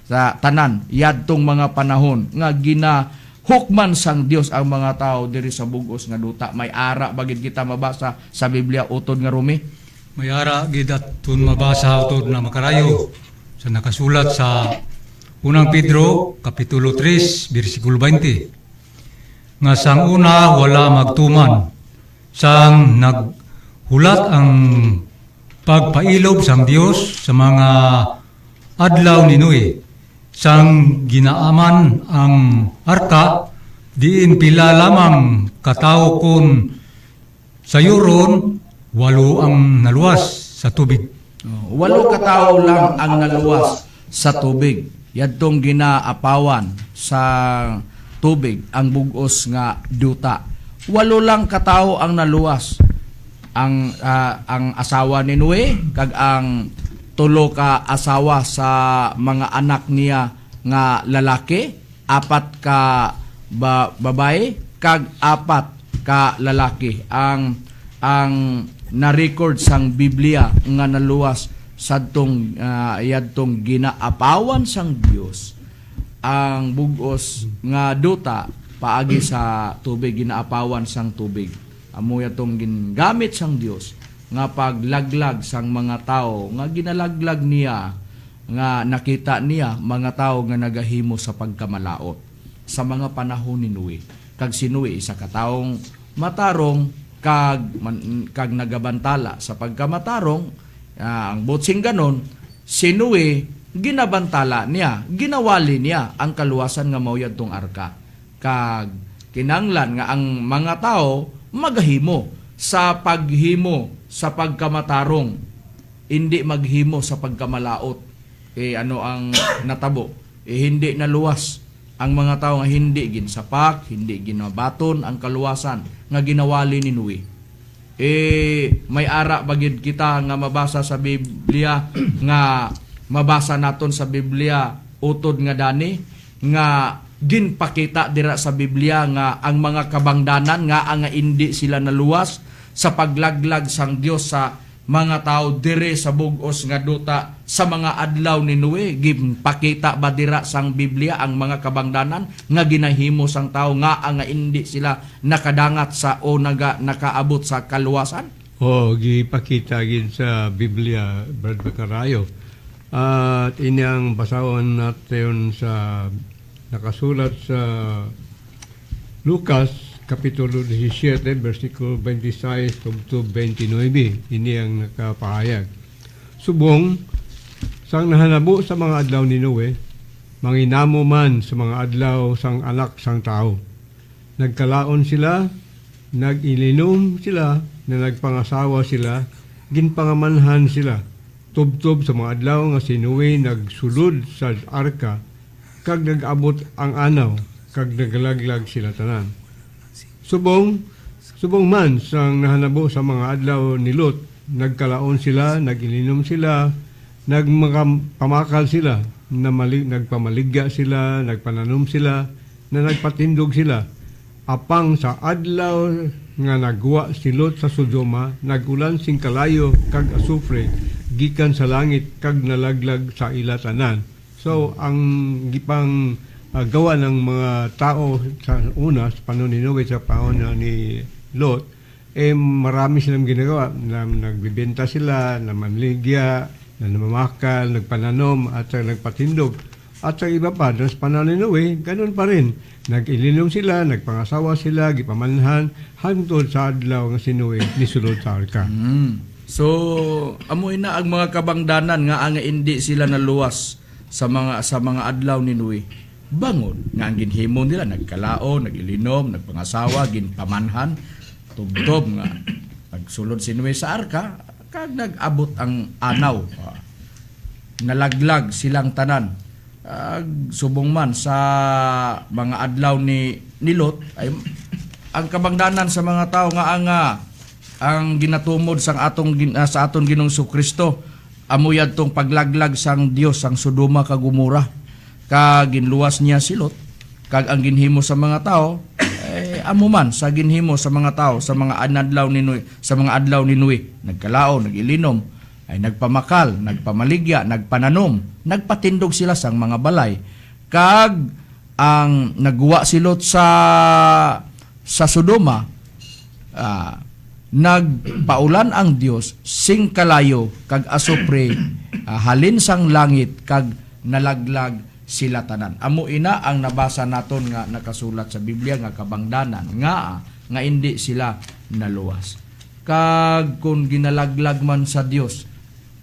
Speaker 1: sa tanan yadtong mga panahon nga ginahukman sang Dios ang mga tao diri sa bugos nga duta. May ara bagid kita mabasa sa Biblia utod nga Rumi.
Speaker 7: May ara gidat tun mabasa utod na makarayo sa nakasulat sa unang Pedro kapitulo 3 bersikulo 20. Nga sang una wala magtuman, sang naghulat ang pagpailob sang Dios sa mga adlaw ni Noe, sang ginaaman ang arka, diin pila lamang katao kon sayuron, 8 ang naluwas sa tubig.
Speaker 1: 8 katao lang ang naluwas sa tubig. Yadtong ginaapawan sa tubig ang bugos nga duta. 8 lang katao ang naluwas. Ang asawa ni Noe kag ang 3 ka asawa sa mga anak niya nga lalaki, 4 ka babae kag 4 ka lalaki ang na-record sang Biblia nga naluwas sadtong yadtong ginaapawan sang Dios ang bugos nga duta paagi sa tubig, ginaapawan sang tubig. Amo yatong gingamit sang Dios nga paglaglag sang mga tao nga ginalaglag niya, nga nakita niya mga tao nga nagahimo sa pagkamalaot sa mga panahon ni Noe. Kag si Noe isa ka taong matarong kag nagabantala sa pagkamatarong. Ang botsing ganon, si Noe ginabantala niya, ginawali niya ang kaluwasan nga mao yadtong arka. Kag kinanglan nga ang mga tao maghimo sa paghimo sa pagkamatarong, hindi maghimo sa pagkamalaot. Ano ang natabo? Hindi naluwas ang mga tao nga hindi ginsapak, hindi ginabaton ang kaluwasan nga ginawali ni Noe. May ara bagid kita nga mabasa sa Biblia nga mabasa naton sa Biblia utod nga dani nga ginpakita dira sa Biblia nga ang mga kabangdanan nga ang hindi sila naluwas sa paglaglag sang Dios sa mga tao dire sa bug-os nga duta sa mga adlaw ni Noe. Ginpakita ba dira sang Biblia ang mga kabangdanan nga ginahimo sang tao nga ang hindi sila nakadangat sa o nakaabot sa kaluwasan?
Speaker 2: Gipakita gid sa Biblia, Brad Macarayo. At inyang basahon natin sa nakasulat sa Lucas Kapitulo 17, versikulo 26 to 29. Ini ang nakapahayag. Subong, sang nahanabo sa mga adlaw ni Noe, manginamo man sa mga adlaw sang anak sang tao. Nagkalaon sila, nag-ilinom sila, na nagpangasawa sila, ginpangamanhan sila. Tubtob sa mga adlaw nga si Noe nagsulod sa arka, kag nag-abot ang anaw, kag nagalaglag sila tanan. Subong man sang nahanabo sa mga adlaw ni Lot, nagkalaon sila, nag-ilinom sila, nagpamakal sila, nagpamaligya sila, nagpananom sila, na nagpatindog sila. Apang sa adlaw nga nagwa si Lot sa Sodoma, nagulan sing kalayo kag asufre, gikan sa langit kag nalaglag sa ilatanan. So, ang gipang gawa ng mga tao sa una, sa panahon ni Noe, sa panahon ni Lot, marami silang ginagawa. Nagbibenta sila, namanligya, namamakal, nagpananom, at nagpatindog. At sa iba pa, sa panahon ni Noe, ganun pa rin. Nag-ilinom sila, nagpangasawa sila, gipamanhan, hangtod sa adlaw nga si Noe nisulod sa arka.
Speaker 1: So, amoy na ang mga kabangdanan nga ang hindi sila naluwas sa mga adlaw ni Noe. Bangon nga ang ginhimo nila, nagkalao, nagilinom, nagpangasawa, ginpamanhan, tubtob nga nagsulod si Noe sa arka, kag nag-abot ang anaw. Nalaglag silang tanan. Subong man sa mga adlaw ni Lot, ay ang kabangdanan sa mga tao nga ang ginatumod sa aton Ginoong Kristo, amuyad tong paglaglag sang Dios sang Sodoma kag Gomora, kag ginluwas niya si Lot, kag ang ginhimo sa mga tao amo man sa ginhimo sa mga tao sa mga adlaw ni Noe, nagkalao, nagilinom, ay nagpamakal, nagpamaligya, nagpananom, nagpatindog sila sang mga balay, kag ang nagwa si Lot sa Sodoma, nagpaulan ang Dios sing kalayo kag asupre, halin sang langit kag nalaglag sila tanan. Amo ina ang nabasa naton nga nakasulat sa Biblia nga kabangdanan nga hindi sila naluwas. Kag kung ginalaglag man sa Dios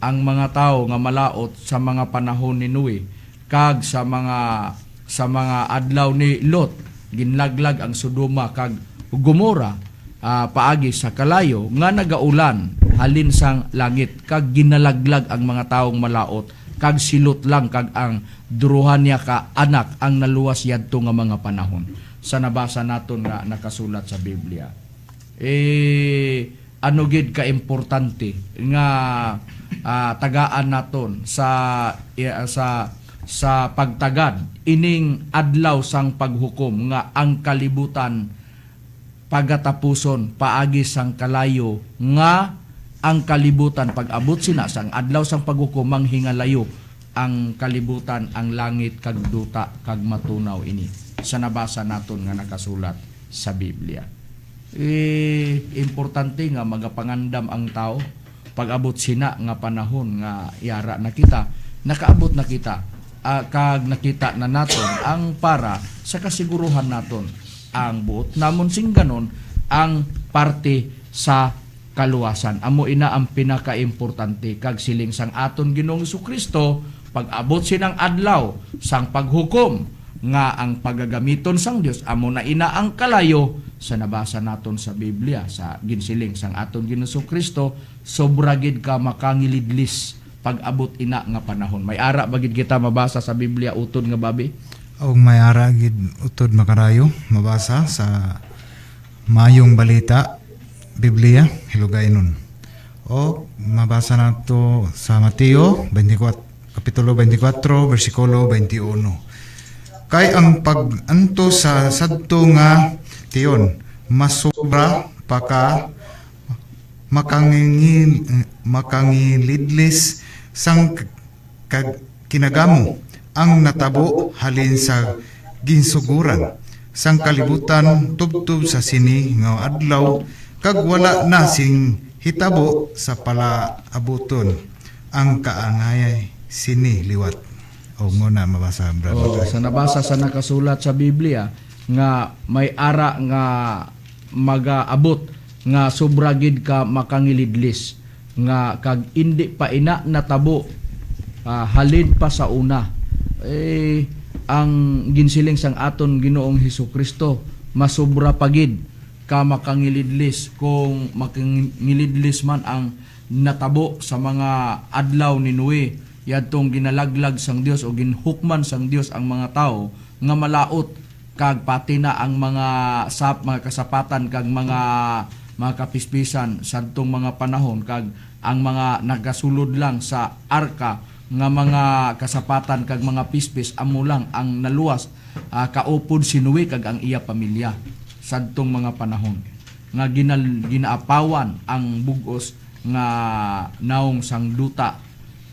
Speaker 1: ang mga tao nga malaot sa mga panahon ni Noe, kag sa mga adlaw ni Lot, ginlaglag ang Sodoma kag Gomora, paagi sa kalayo nga nagaulan halin sang langit, kag ginalaglag ang mga taong malaot, kag silot lang kag ang duruhan niya ka anak ang naluwas yadto nga mga panahon. Sa nabasa naton nga nakasulat sa Biblia, ano gid ka importante nga tagaan naton sa pagtagad ining adlaw sang paghukom nga ang kalibutan pagatapuson paagi sang kalayo, nga ang kalibutan pag-abot sina sang adlaw sang paghukom manghingalayo ang kalibutan, ang langit kag duta kag matunaw ini. Sa nabasa naton nga nakasulat sa Biblia, importante nga magapangandam ang tao pag-abot sina nga panahon nga yara na kita, nakaabot na kita, kag nakita na naton ang para sa kasiguruhan naton ang buot namon sing ganon ang parte sa kaluwasan. Amo ina ang pinaka-importante, kag siling sang aton Ginoong Kristo pag-abot sinang adlaw sang paghukom nga ang pagagamiton sang Dios, amo na ina ang kalayo sa nabasa naton sa Biblia sa ginsiling sang aton Ginoong Kristo, sobra gid ka makangilidlis pag-abot ina nga panahon. May ara bagid kita mabasa sa Biblia utod nga babi?
Speaker 8: Og may ara gid utod makarayo mabasa sa Mayong Balita Biblia Hilugaynon. O mabasa nato sa Mateo 24 kapitulo 24 bersikulo 21. Kay ang pag-anto sa sadto nga tiyon masobra pa ka makangilidlis sang kinagamo ang natabo halin sa ginsuguran sang kalibutan tubtub sa sini nga adlaw kag wala na sing hitabo sa palaabuton ang kaangayay sini liwat. O mo na mabasa brother.
Speaker 1: Sa nabasa sa nakasulat sa Biblia nga may ara nga magaabot nga sobra gid ka makangilidlis nga kag indi pa ina natabo halin pa sa una ang ginsiling sang aton Ginoong Hesukristo masobra pagid ka makangilidlis kung makangilidlis man ang natabo sa mga adlaw ni Noe yadtong ginalaglag sang Dios o ginhukman sang Dios ang mga tao nga malaot kag pati na ang mga kasapatan kag mga kapispisan sadtong mga panahon kag ang mga nagasulod lang sa arka nga mga kasapatan kag mga pispis amo lang ang naluwas kaupod si Noe kag ang iya pamilya sadtong mga panahon nga ginaapawan ang bugos nga naong sang duta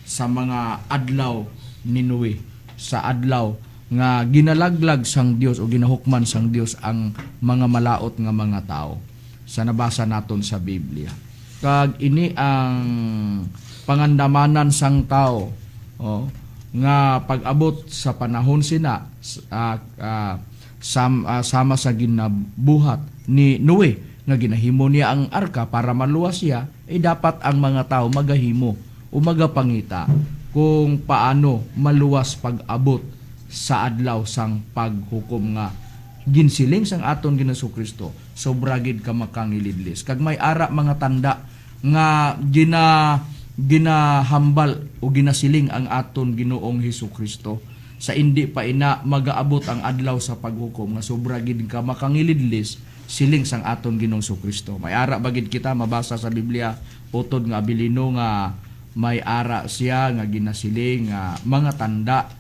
Speaker 1: sa mga adlaw ni Noe sa adlaw nga ginalaglag sang Dios o ginahukman sang Dios ang mga malaot nga mga tao sa nabasa naton sa Biblia kag ini ang pangandamanan sang tao nga pag-abot sa panahon sina sama sa ginabuhat ni Noe nga ginahimo niya ang arka para maluwas siya dapat ang mga tao magahimo o magapangita kung paano maluwas pag-abot sa adlaw sang paghukom nga ginsiling sang aton Ginasukristo sobra gid ka makangilidlis kag may ara mga tanda nga ginahambal o ginasiling ang aton Ginoong Hesukristo sa indi pa ina magaabot ang adlaw sa paghukom nga sobra gid ka makangilidlis siling sang aton Ginoong Hesukristo. May ara bagid kita mabasa sa Biblia utod nga abilino nga may ara siya nga ginasiling nga mga tanda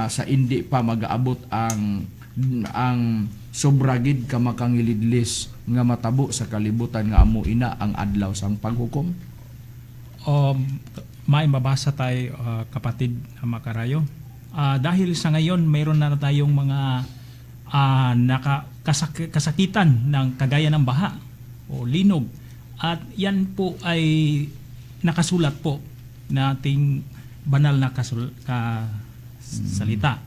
Speaker 1: sa indi pa magaabot ang sobra gid ka makangilidlis nga matabo sa kalibutan nga amo ina ang adlaw sang paghukom.
Speaker 3: May mabasa tayo kapatid Makarayo. Dahil sa ngayon mayroon na tayong mga kasakitan ng kagaya ng baha o linog at yan po ay nakasulat po nating banal na salita.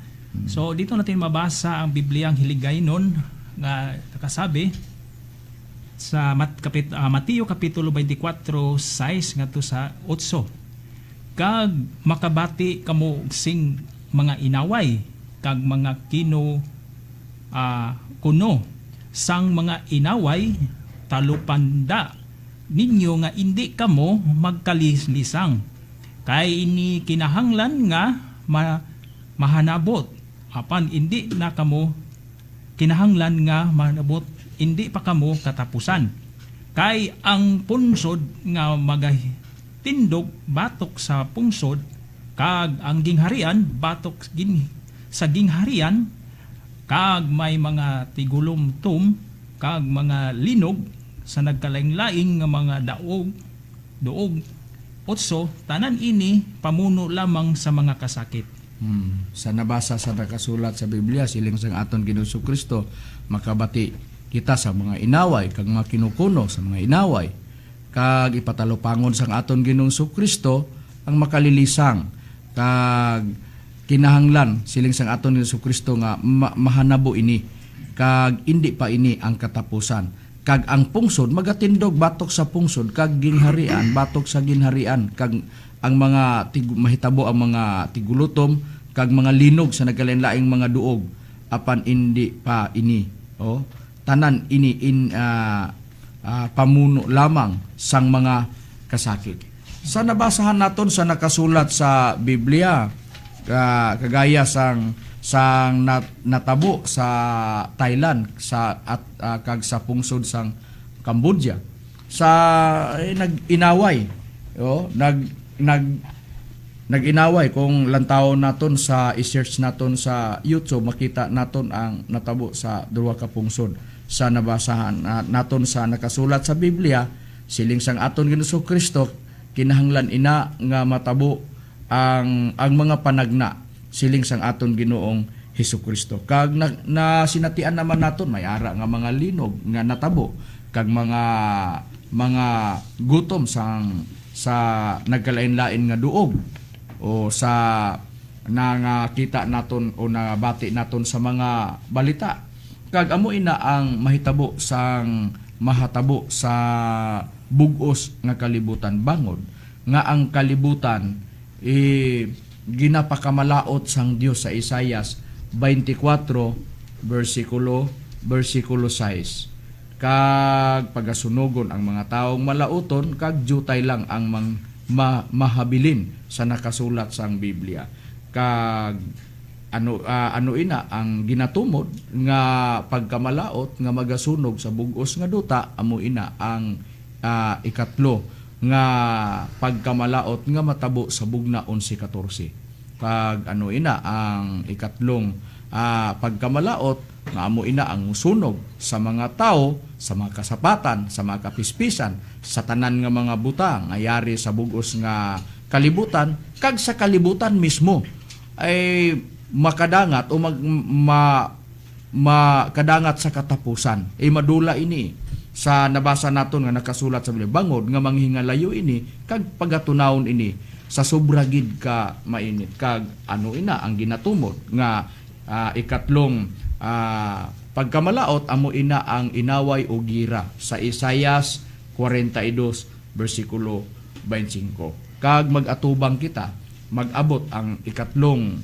Speaker 3: So dito natin mabasa ang Bibliang Hiligaynon nga nakasabi sa Mateo kapitulo 24:6 ngadto sa 8. Kag makabati kamo sing mga inaway kag mga kuno sang mga inaway talupanda ninyo nga indi kamo magkalislisang kay ini kinahanglan nga mahanabot apan indi na kamo kinahanglan nga mahanabot indi pa kamo katapusan kay ang punsod nga magatindog batok sa pungsod kag ang gingharian batok sa gingharian kag may mga tigulom-tum kag mga linog sa nagkalaing-laing nga mga duog otso tanan ini pamuno lamang sa mga kasakit.
Speaker 1: Sa nabasa sa nakasulat sa Biblia siling sang aton Ginoong Kristo makabati kita sa mga inaway kag mga kinukuno sa mga inaway kag ipatalupangon sang aton Ginoong Kristo ang makalilisang kag kinahanglan siling sang aton Ginoong Kristo nga mahanabo ini kag indi pa ini ang katapusan kag ang pungsod magatindog batok sa pungsod kag gingharian batok sa ginharian kag ang mga mahitabo ang mga tigulutom kag mga linog sa nagkalain-laing mga duog apan indi pa ini tanan ini pamuno lamang sang mga kasakit. Sa nabasahan naton sa nakasulat sa Biblia kagaya sang natabo sa Thailand kag sa pungsod sang Cambodia sa nag-inaway nag-inaway kung lantawon naton sa i-search naton sa YouTube, makita naton ang natabo sa duwa ka pungsod sa nabasahan naton sa nakasulat sa Biblia. Siling sang aton Ginoong Kristo, kinahanglan ina nga matabo ang mga panagna siling sang aton Ginoong Hesukristo. Kag na sinatian naman naton may ara nga mga linog nga natabo kag mga gutom sa nagkalain-lain nga duog o sa nakita naton o nabati naton sa mga balita. Kag amo ina ang mahatabo sa bugos nga kalibutan bangod nga ang kalibutan ginapakamalaot sang Dios sa Isaias 24 versikulo 6. Kag pagasunugon ang mga taong malauton kag jutay lang ang mahabilin sa nakasulat sang Biblia. Kag ano ina ang ginatumod nga pagkamalaot nga magasunog sa bugos nga duta, amo ina ang ikatlo nga pagkamalaot nga matabo sa bugna 11:14. Kag ano ina ang ikatlong pagkamalaot nga amo ina ang musunog sa mga tao, sa mga kasapatan, sa mga kapispisan, sa tanan nga mga butang nga yari sa bugos nga kalibutan, kag sa kalibutan mismo ay makadangat o makadangat sa katapusan. Madula ini sa nabasa naton nga nakasulat sa Biblia, bangod nga manghingalayo ini kag pagatunawon ini sa sobra gid ka mainit. Kag ano ina ang ginatumod nga ikatlong pagkamalaot, amo ina ang inaway o gira sa Isaias 42 versikulo 25. Kag magatubang kita, mag-abot ang ikatlong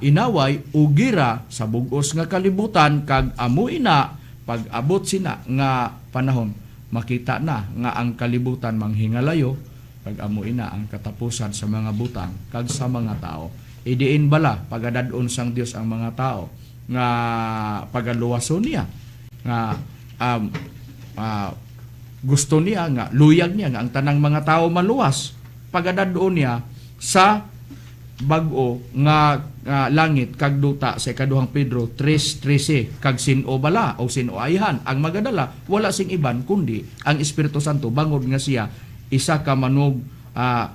Speaker 1: inaway o gira sa bugos nga kalibutan, kag amo ina pag-abot sina nga panahon, makita na nga ang kalibutan manghingalayo, kag amo ina ang katapusan sa mga butang kag sa mga tao. Idiin bala pagadadon sang Dios ang mga tao nga pagaluwason niya nga gusto niya nga luyag niya nga ang tanang mga tao maluwas, pagadadon niya sa bag-o nga langit kag duta sa ikaduhang Pedro 3:13. Kag sino bala o sino ayhan ang magadala, wala sing iban kundi ang Espiritu Santo, bangod nga siya isa ka manog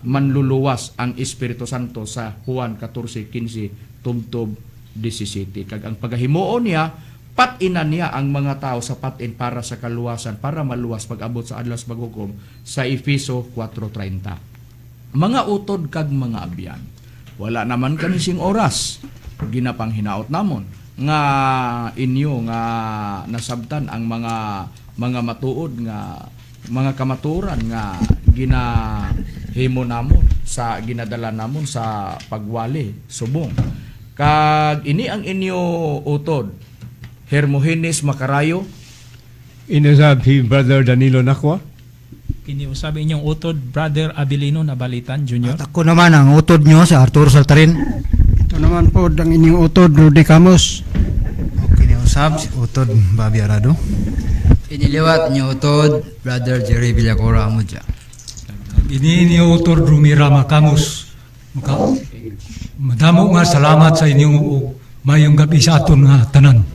Speaker 1: manluluwas ang Espiritu Santo sa Juan 14:15 tubtob 17. Kag ang pagahimuon niya, patinan niya ang mga tao sa patin para sa kaluwasan, para maluwas pag-abot sa adlaw sa paghukom sa Efeso 4:30. Mga utod kag mga abyan, wala naman kami sing oras ginapanghinaot namon nga inyo nga nasabtan ang mga matuod nga mga kamaturan nga ginahimo namon sa ginadala namon sa pagwali subong. Kag ini ang inyo utod Hermogenes Macarayo,
Speaker 2: Inasab si Brother Danilo Nakwa.
Speaker 3: Kiniusab inyong utod Brother Abilino Nabalitan Jr.
Speaker 4: At ako naman ang utod nyo sa Arturo Saltarin.
Speaker 5: Ito naman po ang inyong utod, Rudy Camos.
Speaker 8: Kiniusab si utod Bobby Arado.
Speaker 6: Iniliwat niyo utod Brother Jerry Villacora Amudja.
Speaker 7: Ini ni Utod Rumira Makamus. Madamo nga salamat sa inyong mayong gabi sa aton nga tanan.